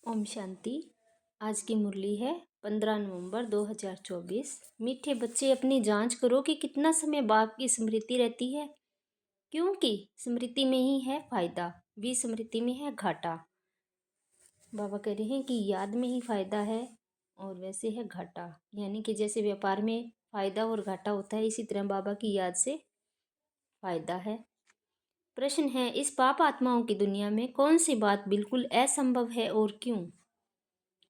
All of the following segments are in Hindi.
ओम शांति। आज की मुरली है 15 नवंबर 2024। मीठे बच्चे, अपनी जांच करो कि कितना समय बाप की स्मृति रहती है, क्योंकि स्मृति में ही है फायदा, विस्मृति में है घाटा। बाबा कह रहे हैं कि याद में ही फायदा है और वैसे है घाटा, यानी कि जैसे व्यापार में फायदा और घाटा होता है, इसी तरह बाबा की याद से फायदा है। प्रश्न है, इस पाप आत्माओं की दुनिया में कौन सी बात बिल्कुल असंभव है और क्यों?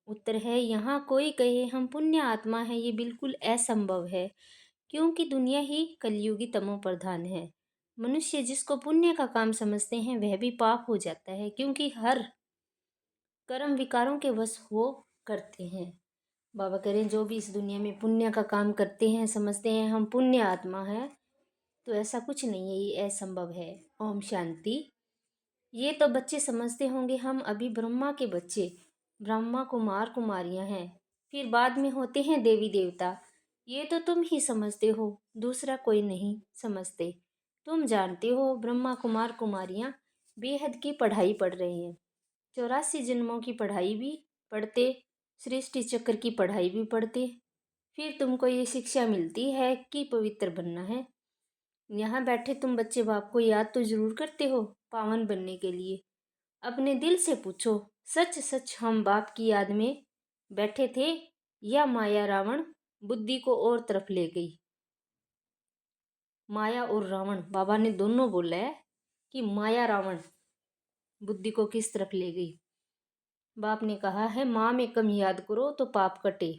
उत्तर है, यहाँ कोई कहे हम पुण्य आत्मा है, ये बिल्कुल असंभव है, क्योंकि दुनिया ही कलयुगी तमो प्रधान है। मनुष्य जिसको पुण्य का काम समझते हैं वह भी पाप हो जाता है, क्योंकि हर कर्म विकारों के वश हो करते हैं। बाबा कह रहे हैं, जो भी इस दुनिया में पुण्य का काम करते हैं, समझते हैं हम पुण्य आत्मा है, तो ऐसा कुछ नहीं है, ये असंभव है। ओम शांति। ये तो बच्चे समझते होंगे हम अभी ब्रह्मा के बच्चे, ब्रह्मा कुमार कुमारियां हैं, फिर बाद में होते हैं देवी देवता। ये तो तुम ही समझते हो, दूसरा कोई नहीं समझते। तुम जानते हो ब्रह्मा कुमार कुमारियां बेहद की पढ़ाई पढ़ रहे हैं, 84 जन्मों की पढ़ाई भी पढ़ते, सृष्टि चक्र की पढ़ाई भी पढ़ते, फिर तुमको ये शिक्षा मिलती है कि पवित्र बनना है। यहाँ बैठे तुम बच्चे बाप को याद तो जरूर करते हो पावन बनने के लिए। अपने दिल से पूछो, सच सच हम बाप की याद में बैठे थे या माया रावण बुद्धि को और तरफ ले गई? माया और रावण, बाबा ने दोनों बोला है कि माया रावण बुद्धि को किस तरफ ले गई। बाप ने कहा है, माँ में कम याद करो तो पाप कटे।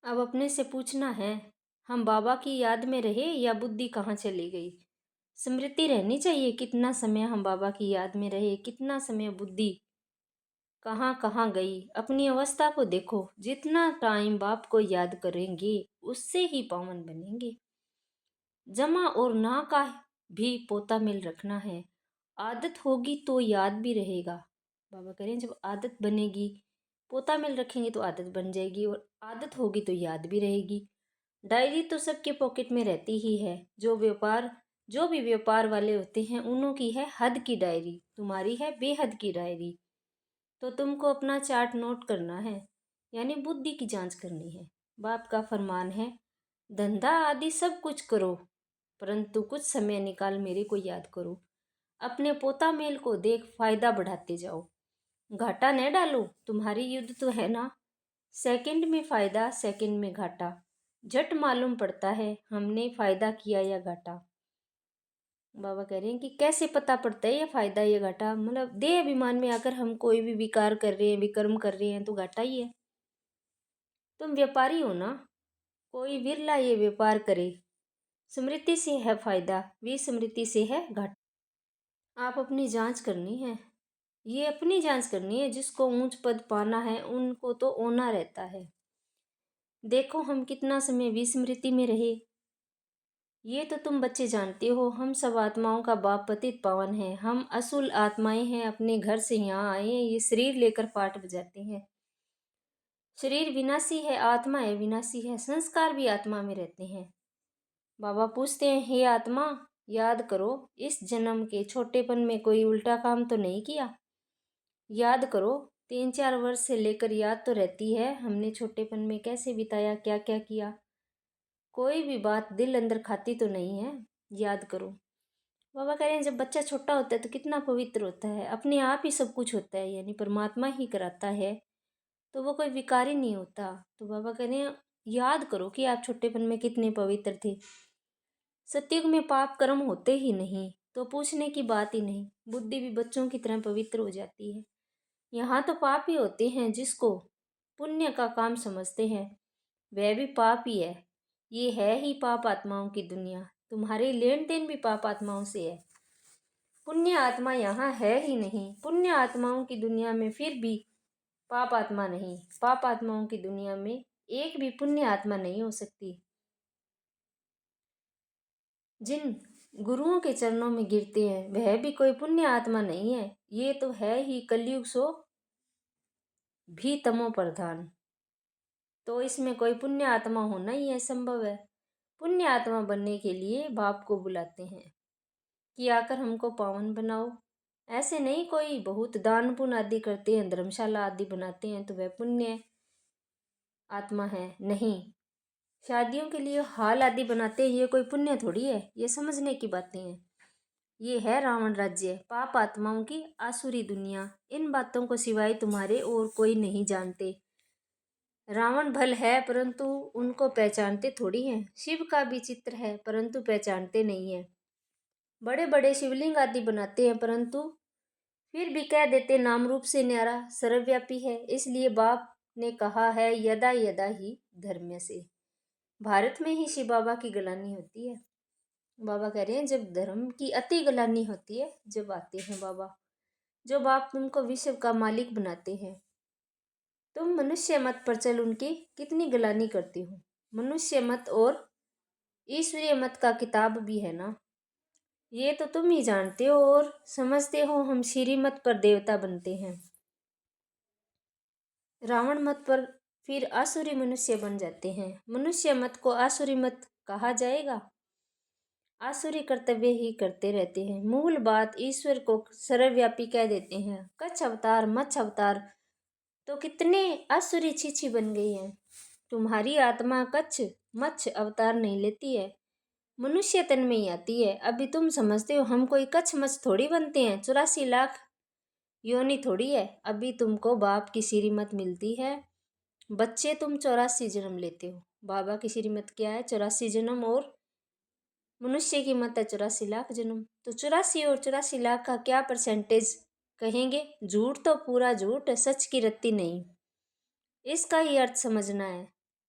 अब अपने से पूछना है, हम बाबा की याद में रहे या बुद्धि कहाँ चली गई? स्मृति रहनी चाहिए, कितना समय हम बाबा की याद में रहे, कितना समय बुद्धि कहाँ कहाँ गई। अपनी अवस्था को देखो, जितना टाइम बाप को याद करेंगे उससे ही पावन बनेंगे। जमा और ना का भी पोता मिल रखना है। आदत होगी तो याद भी रहेगा। बाबा कह रहे हैं, जब आदत बनेगी, पोता मिल रखेंगे तो आदत बन जाएगी, और आदत होगी तो याद भी रहेगी। डायरी तो सबके पॉकेट में रहती ही है। जो भी व्यापार वाले होते हैं उन्हों की है हद की डायरी, तुम्हारी है बेहद की डायरी। तो तुमको अपना चार्ट नोट करना है, यानी बुद्धि की जांच करनी है। बाप का फरमान है, धंधा आदि सब कुछ करो, परंतु कुछ समय निकाल मेरे को याद करो। अपने पोता मेल को देख फायदा बढ़ाते जाओ, घाटा न डालो। तुम्हारी युद्ध तो है ना, सेकंड में फायदा सेकंड में घाटा, झट मालूम पड़ता है हमने फायदा किया या घाटा। बाबा कह रहे हैं कि कैसे पता पड़ता है ये फायदा ये घाटा? मतलब देह अभिमान में आकर हम कोई भी विकार कर रहे हैं, विकर्म कर रहे हैं तो घाटा ही है। तुम व्यापारी हो ना, कोई विरला ये व्यापार करे। स्मृति से है फायदा, विस्मृति से है घाटा। आप अपनी जांच करनी है, ये अपनी जांच करनी है। जिसको ऊंच पद पाना है उनको तो ओना रहता है। देखो हम कितना समय विस्मृति में रहे। ये तो तुम बच्चे जानते हो, हम सब आत्माओं का बाप पतित पावन है। हम असुल आत्माएं हैं, अपने घर से यहाँ आए हैं, ये शरीर लेकर पाठ बजाते हैं। शरीर विनाशी है, आत्मा है विनाशी है, संस्कार भी आत्मा में रहते हैं। बाबा पूछते हैं, हे आत्मा याद करो, इस जन्म के छोटेपन में कोई उल्टा काम तो नहीं किया? याद करो, 3-4 वर्ष से लेकर याद तो रहती है हमने छोटेपन में कैसे बिताया, क्या क्या किया। कोई भी बात दिल अंदर खाती तो नहीं है, याद करो। बाबा कह रहे हैं, जब बच्चा छोटा होता है तो कितना पवित्र होता है, अपने आप ही सब कुछ होता है, यानी परमात्मा ही कराता है, तो वो कोई विकारी नहीं होता। तो बाबा कह रहे हैं, याद करो कि आप छोटेपन में कितने पवित्र थे। सतयुग में पाप कर्म होते ही नहीं, तो पूछने की बात ही नहीं, बुद्धि भी बच्चों की तरह पवित्र हो जाती है। यहाँ तो पाप ही होते हैं, जिसको पुण्य का काम समझते हैं वह भी पाप ही है। ये है ही पाप आत्माओं की दुनिया, तुम्हारे लेन देन भी पाप आत्माओं से है। पुण्य आत्मा यहाँ है ही नहीं। पुण्य आत्माओं की दुनिया में फिर भी पाप आत्मा नहीं। पाप आत्माओं की दुनिया में एक भी पुण्य आत्मा नहीं हो सकती। जिन गुरुओं के चरणों में गिरते हैं वह भी कोई पुण्य आत्मा नहीं है। ये तो है ही कलयुग सो भी तमो प्रधान, तो इसमें कोई पुण्य आत्मा होना ही असंभव है। पुण्य आत्मा बनने के लिए बाप को बुलाते हैं कि आकर हमको पावन बनाओ। ऐसे नहीं कोई बहुत दान पुण्य आदि करते हैं, धर्मशाला आदि बनाते हैं तो वह पुण्य आत्मा है, नहीं। शादियों के लिए हॉल आदि बनाते हैं, ये कोई पुण्य थोड़ी है, ये समझने की बातें हैं। ये है रावण राज्य, पाप आत्माओं की आसुरी दुनिया। इन बातों को सिवाय तुम्हारे और कोई नहीं जानते। रावण भल है परंतु उनको पहचानते थोड़ी हैं। शिव का भी चित्र है परंतु पहचानते नहीं है। बड़े बड़े शिवलिंग आदि बनाते हैं परंतु फिर भी कह देते नाम रूप से न्यारा सर्वव्यापी है। इसलिए बाप ने कहा है यदा यदा ही धर्म से। भारत में ही शिव बाबा की गलानी होती है। बाबा कह रहे हैं जब धर्म की अति गलानी होती है, जब आते हैं बाबा, जो बाप तुमको विश्व का मालिक बनाते हैं। तुम मनुष्य मत पर चल उनकी कितनी गलानी करती हो। मनुष्य मत और ईश्वरीय मत का किताब भी है ना, ये तो तुम ही जानते हो और समझते हो। हम श्री मत पर देवता बनते हैं, रावण मत पर फिर आसुरी मनुष्य बन जाते हैं। मनुष्य मत को आसुरी मत कहा जाएगा? आसुरी कर्तव्य ही करते रहते हैं। मूल बात ईश्वर को सर्वव्यापी कह देते हैं। कच्छ अवतार मत्स्य अवतार तो कितने आसुरी छीछी बन गई हैं। तुम्हारी आत्मा कच्छ मत्स्य अवतार नहीं लेती है, मनुष्य तन में ही आती है। अभी तुम समझते हो हम कोई कच्छ मत्स्य थोड़ी बनते हैं, 84 लाख योनि थोड़ी है। अभी तुमको बाप की श्रीमत मिलती है। बच्चे तुम 84 जन्म लेते हो। बाबा की श्रीमत क्या है? 84 जन्म, और मनुष्य की मत है 84 लाख जन्म। तो 84 और 84 लाख का क्या परसेंटेज कहेंगे? झूठ तो पूरा झूठ, सच की रत्ती नहीं। इसका ही अर्थ समझना है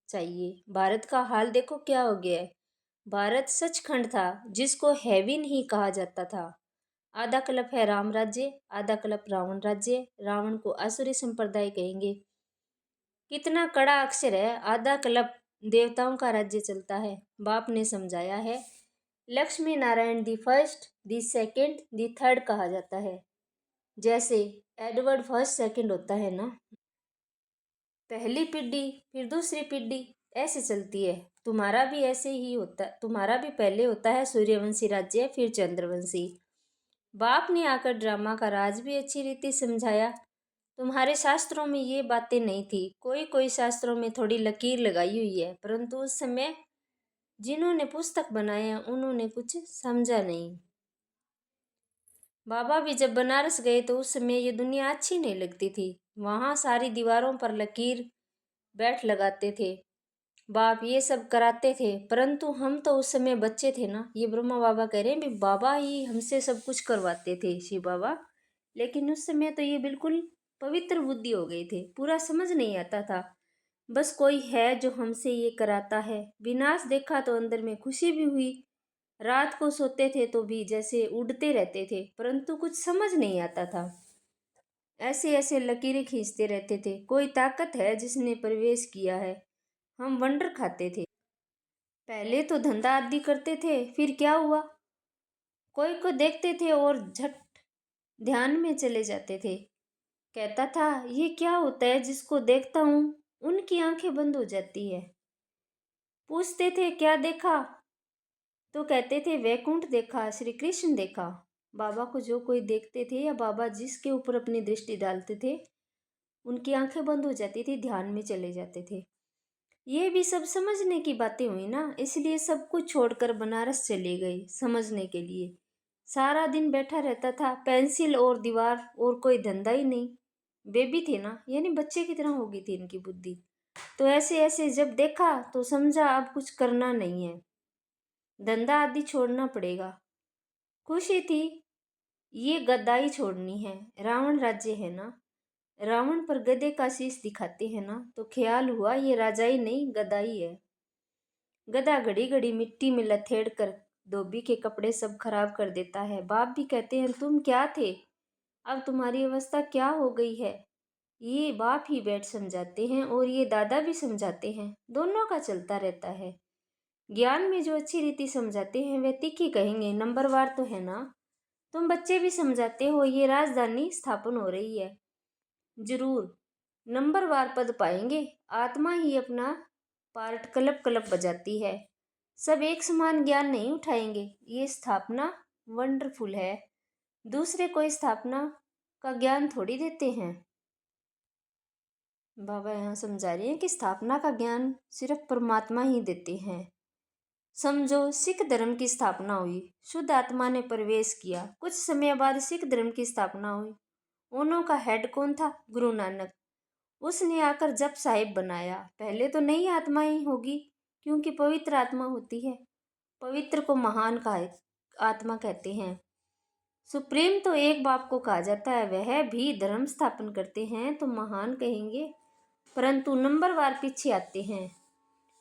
चाहिए। भारत का हाल देखो क्या हो गया है। भारत सचखंड था जिसको हेवन ही कहा जाता था। आधा कल्प है राम राज्य, आधा कल्प रावण राज्य। रावण को आसुरी संप्रदाय कहेंगे। कितना कड़ा अक्षर है। आधा कल्प देवताओं का राज्य चलता है। बाप ने समझाया है Lakshmi Narayan the first, the second, the third कहा जाता है। जैसे एडवर्ड फर्स्ट सेकंड होता है ना, पहली पीढ़ी फिर दूसरी पीढ़ी ऐसे चलती है। तुम्हारा भी ऐसे ही होता, तुम्हारा भी पहले होता है सूर्यवंशी राज्य फिर चंद्रवंशी। बाप ने आकर ड्रामा का राज भी अच्छी रीति समझाया। तुम्हारे शास्त्रों में ये बातें नहीं थी। कोई कोई शास्त्रों में थोड़ी लकीर लगाई हुई है, परंतु उस समय जिन्होंने पुस्तक बनाया उन्होंने कुछ समझा नहीं। बाबा भी जब बनारस गए तो उस समय ये दुनिया अच्छी नहीं लगती थी। वहाँ सारी दीवारों पर लकीर बैठ लगाते थे। बाप ये सब कराते थे, परंतु हम तो उस समय बच्चे थे ना। ये ब्रह्मा बाबा कह रहे हैं भी बाबा ही हमसे सब कुछ करवाते थे, शिव बाबा। लेकिन उस समय तो ये बिल्कुल पवित्र बुद्धि हो गई थे, पूरा समझ नहीं आता था। बस कोई है जो हमसे ये कराता है। विनाश देखा तो अंदर में खुशी भी हुई। रात को सोते थे तो भी जैसे उड़ते रहते थे, परंतु कुछ समझ नहीं आता था। ऐसे ऐसे लकीरें खींचते रहते थे। कोई ताकत है जिसने प्रवेश किया है। हम वंडर खाते थे। पहले तो धंधा आदि करते थे, फिर क्या हुआ? कोई को देखते थे और झट ध्यान में चले जाते थे। कहता था ये क्या होता है? जिसको देखता हूँ उनकी आंखें बंद हो जाती है। पूछते थे क्या देखा? तो कहते थे वैकुंठ देखा, श्री कृष्ण देखा। बाबा को जो कोई देखते थे या बाबा जिसके ऊपर अपनी दृष्टि डालते थे उनकी आंखें बंद हो जाती थी, ध्यान में चले जाते थे। ये भी सब समझने की बातें हुई ना, इसलिए सब कुछ छोड़कर बनारस चले गए समझने के लिए। सारा दिन बैठा रहता था, पेंसिल और दीवार, और कोई धंधा ही नहीं। बेबी थे ना, यानी बच्चे की तरह हो गई थी इनकी बुद्धि। तो ऐसे ऐसे जब देखा तो समझा अब कुछ करना नहीं है, धंधा आदि छोड़ना पड़ेगा। खुशी थी, ये गद्दाई छोड़नी है। रावण राज्य है ना, रावण पर गधे का शीश दिखाते हैं ना, तो ख्याल हुआ ये राजाई नहीं गदाई है। गधा घड़ी घड़ी मिट्टी में लथेड़ कर धोबी के कपड़े सब खराब कर देता है। बाप भी कहते हैं तुम क्या थे, अब तुम्हारी अवस्था क्या हो गई है। ये बाप ही बैठ समझाते हैं और ये दादा भी समझाते हैं, दोनों का चलता रहता है। ज्ञान में जो अच्छी रीति समझाते हैं वे तीखी कहेंगे, नंबरवार तो है ना। तुम बच्चे भी समझाते हो ये राजधानी स्थापन हो रही है, जरूर नंबरवार पद पाएंगे। आत्मा ही अपना पार्ट कलप कलप बजाती है। सब एक समान ज्ञान नहीं उठाएंगे। ये स्थापना वंडरफुल है। दूसरे कोई स्थापना का ज्ञान थोड़ी देते हैं। बाबा यहाँ समझा रहे हैं कि स्थापना का ज्ञान सिर्फ परमात्मा ही देते हैं। समझो सिख धर्म की स्थापना हुई, शुद्ध आत्मा ने प्रवेश किया, कुछ समय बाद सिख धर्म की स्थापना हुई। उनों का हेड कौन था? गुरु नानक। उसने आकर जप साहिब बनाया। पहले तो नई आत्मा ही होगी, क्योंकि पवित्र आत्मा होती है। पवित्र को महान का आत्मा कहते हैं। सुप्रीम तो एक बाप को कहा जाता है, वह भी धर्म स्थापन करते हैं तो महान कहेंगे, परंतु नंबरवार पीछे आते हैं।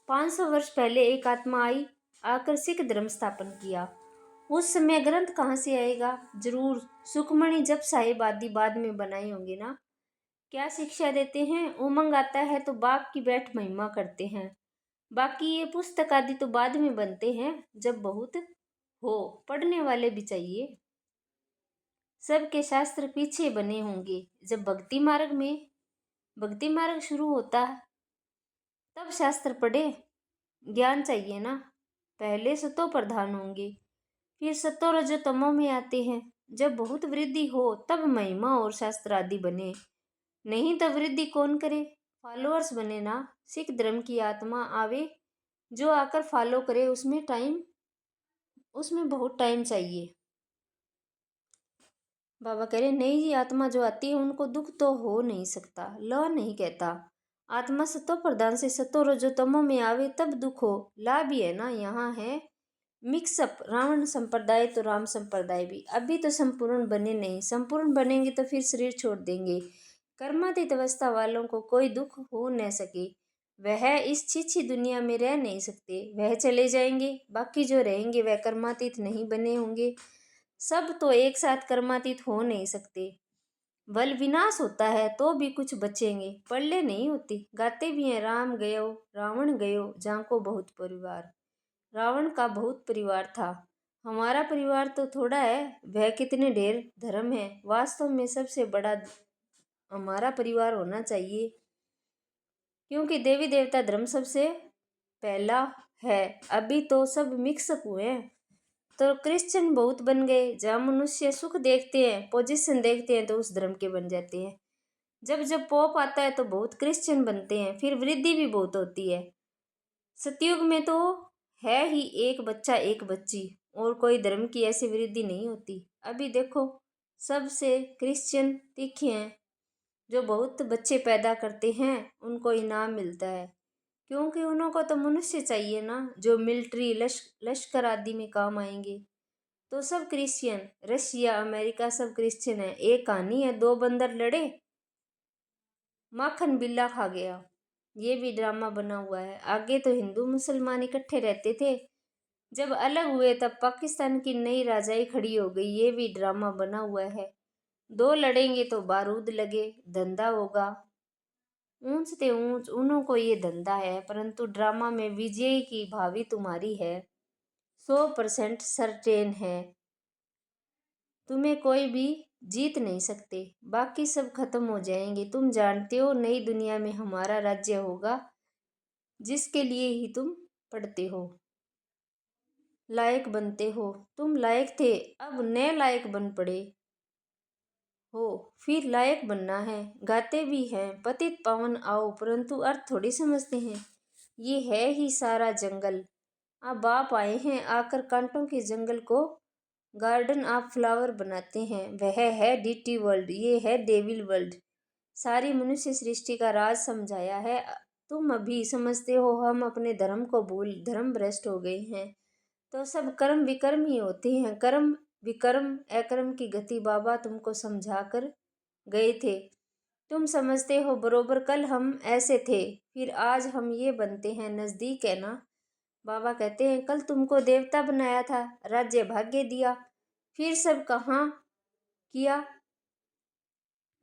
500 वर्ष पहले एक आत्मा आई, आकर सिख धर्म स्थापन किया। उस समय ग्रंथ कहाँ से आएगा? जरूर सुखमणि जप साहिब आदि बाद में बनाए होंगे ना। क्या शिक्षा देते हैं? उमंग आता है तो बाप की बैठ महिमा करते हैं। बाकी ये पुस्तक आदि तो बाद में बनते हैं, जब बहुत हो। पढ़ने वाले भी चाहिए। सबके शास्त्र पीछे बने होंगे। जब भक्ति मार्ग शुरू होता है तब शास्त्र पढ़े। ज्ञान चाहिए ना। पहले सतो प्रधान होंगे, फिर सतो रजो तमो में आते हैं। जब बहुत वृद्धि हो तब महिमा और शास्त्र आदि बने, नहीं तो वृद्धि कौन करे? फॉलोअर्स बने ना। सिख धर्म की आत्मा आवे जो आकर फॉलो करे, उसमें बहुत टाइम चाहिए। बाबा कह रहे नहीं जी, आत्मा जो आती है उनको दुख तो हो नहीं सकता। ल नहीं कहता। आत्मा सतो प्रधान से सतो रजो तमो में आवे तब दुख हो। ला भी है ना। यहाँ है मिक्सअप, रावण संप्रदाय तो राम संप्रदाय भी। अभी तो संपूर्ण बने नहीं, संपूर्ण बनेंगे तो फिर शरीर छोड़ देंगे। कर्मातीत अवस्था वालों को कोई दुख हो न सके, वह इस छीछी दुनिया में रह नहीं सकते। वह चले जाएंगे, बाकी जो रहेंगे वह कर्मातीत नहीं बने होंगे। सब तो एक साथ कर्मातीत हो नहीं सकते। बल विनाश होता है तो भी कुछ बचेंगे, प्रलय नहीं होती। गाते भी हैं राम गयो रावण गयो जाको बहुत परिवार। रावण का बहुत परिवार था, हमारा परिवार तो थोड़ा है। वह कितने ढेर धर्म है, वास्तव में सबसे बड़ा हमारा परिवार होना चाहिए, क्योंकि देवी देवता धर्म सबसे पहला है। अभी तो सब मिक्सअप हुए हैं तो क्रिश्चियन बहुत बन गए। जहाँ मनुष्य सुख देखते हैं, पोजीशन देखते हैं, तो उस धर्म के बन जाते हैं। जब जब पोप आता है तो बहुत क्रिश्चियन बनते हैं, फिर वृद्धि भी बहुत होती है। सतयुग में तो है ही एक बच्चा एक बच्ची, और कोई धर्म की ऐसी वृद्धि नहीं होती। अभी देखो सबसे क्रिश्चियन तीखे हैं, जो बहुत बच्चे पैदा करते हैं उनको इनाम मिलता है, क्योंकि उनको तो मनुष्य चाहिए ना, जो मिलिट्री लश्कर आदि में काम आएंगे। तो सब क्रिश्चियन, रशिया अमेरिका सब क्रिश्चियन है। एक कहानी है, दो बंदर लड़े, माखन बिल्ला खा गया। ये भी ड्रामा बना हुआ है। आगे तो हिंदू मुसलमान इकट्ठे रहते थे, जब अलग हुए तब पाकिस्तान की नई राजाई खड़ी हो गई। ये भी ड्रामा बना हुआ है। दो लड़ेंगे तो बारूद लगे, धंधा होगा। ऊंच ते ऊंच उन्हों को ये धंधा है, परंतु ड्रामा में विजय की भावी तुम्हारी है। 100% सर्टेन है, तुम्हें कोई भी जीत नहीं सकते। बाकी सब खत्म हो जाएंगे। तुम जानते हो नई दुनिया में हमारा राज्य होगा, जिसके लिए ही तुम पढ़ते हो, लायक बनते हो। तुम लायक थे, अब नए लायक बन पड़े हो, फिर लायक बनना है। गाते भी हैं पतित पावन आओ, परंतु अर्थ थोड़ी समझते हैं। ये है ही सारा जंगल। अब बाप आए हैं, आकर कांटों के जंगल को गार्डन ऑफ फ्लावर बनाते हैं। वह है डीटी वर्ल्ड, ये है डेविल वर्ल्ड। सारी मनुष्य सृष्टि का राज समझाया है। तुम अभी समझते हो हम अपने धर्म को भूल धर्म भ्रष्ट हो गए हैं। तो सब कर्म विकर्म ही होते हैं। कर्म विकर्म अकर्म की गति बाबा तुमको समझा कर गए थे। तुम समझते हो बरोबर कल हम ऐसे थे, फिर आज हम ये बनते हैं। नज़दीक है ना। बाबा कहते हैं कल तुमको देवता बनाया था, राज्य भाग्य दिया, फिर सब कहाँ किया।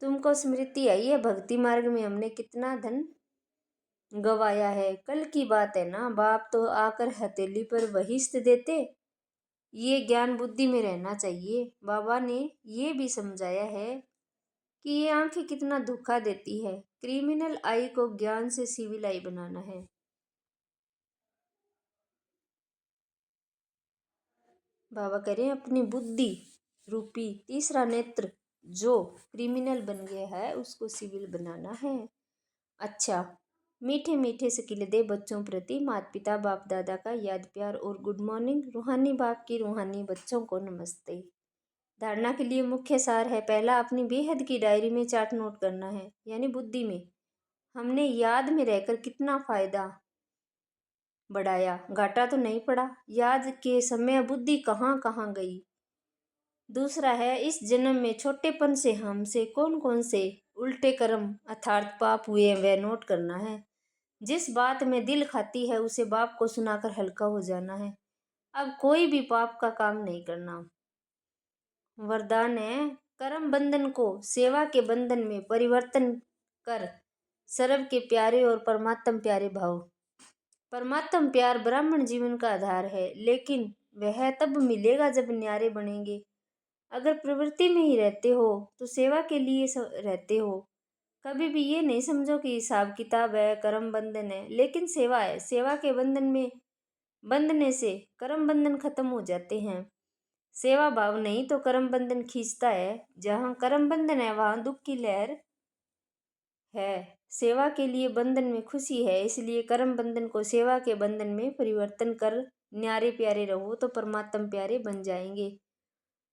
तुमको स्मृति आई है भक्ति मार्ग में हमने कितना धन गवाया है। कल की बात है ना। बाप तो आकर हथेली पर बहिश्त देते। ये ज्ञान बुद्धि में रहना चाहिए। बाबा ने ये भी समझाया है कि ये आंखें कितना धोखा देती है। क्रिमिनल आई को ज्ञान से सिविल आई बनाना है। बाबा कह रहे हैं अपनी बुद्धि रूपी तीसरा नेत्र जो क्रिमिनल बन गया है उसको सिविल बनाना है। अच्छा, मीठे मीठे से खिले दे बच्चों प्रति माता पिता बाप दादा का याद प्यार और गुड मॉर्निंग। रूहानी बाप की रूहानी बच्चों को नमस्ते। धारणा के लिए मुख्य सार है, पहला अपनी बेहद की डायरी में चार्ट नोट करना है, यानी बुद्धि में हमने याद में रहकर कितना फायदा बढ़ाया, घाटा तो नहीं पड़ा। याद के समय बुद्धि कहाँ कहाँ गई। दूसरा है, इस जन्म में छोटेपन से हमसे कौन कौन से उल्टे कर्म अर्थात पाप हुए वह नोट करना है। जिस बात में दिल खाती है उसे बाप को सुनाकर हल्का हो जाना है। अब कोई भी पाप का काम नहीं करना। वरदान है, कर्म बंधन को सेवा के बंधन में परिवर्तन कर सर्व के प्यारे और परमात्म प्यारे भाव। परमात्म प्यार ब्राह्मण जीवन का आधार है, लेकिन वह तब मिलेगा जब न्यारे बनेंगे। अगर प्रवृत्ति में ही रहते हो तो सेवा के लिए रहते हो। कभी भी ये नहीं समझो कि हिसाब किताब है, कर्म बंधन है, लेकिन सेवा है। सेवा के बंधन में बंधने से कर्म बंधन खत्म हो जाते हैं। सेवा भाव नहीं तो कर्म बंधन खींचता है। जहाँ कर्म बंधन है वहाँ दुख की लहर है। सेवा के लिए बंधन में खुशी है, इसलिए कर्म बंधन को सेवा के बंधन में परिवर्तन कर न्यारे प्यारे रहो तो परमात्म प्यारे बन जाएंगे।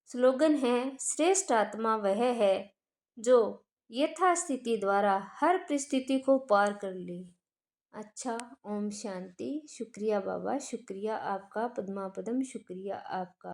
स्लोगन है, श्रेष्ठ आत्मा वह है जो यथास्थिति द्वारा हर परिस्थिति को पार कर ले। अच्छा, ओम शांति। शुक्रिया बाबा, शुक्रिया आपका, पद्मा पदम, शुक्रिया आपका।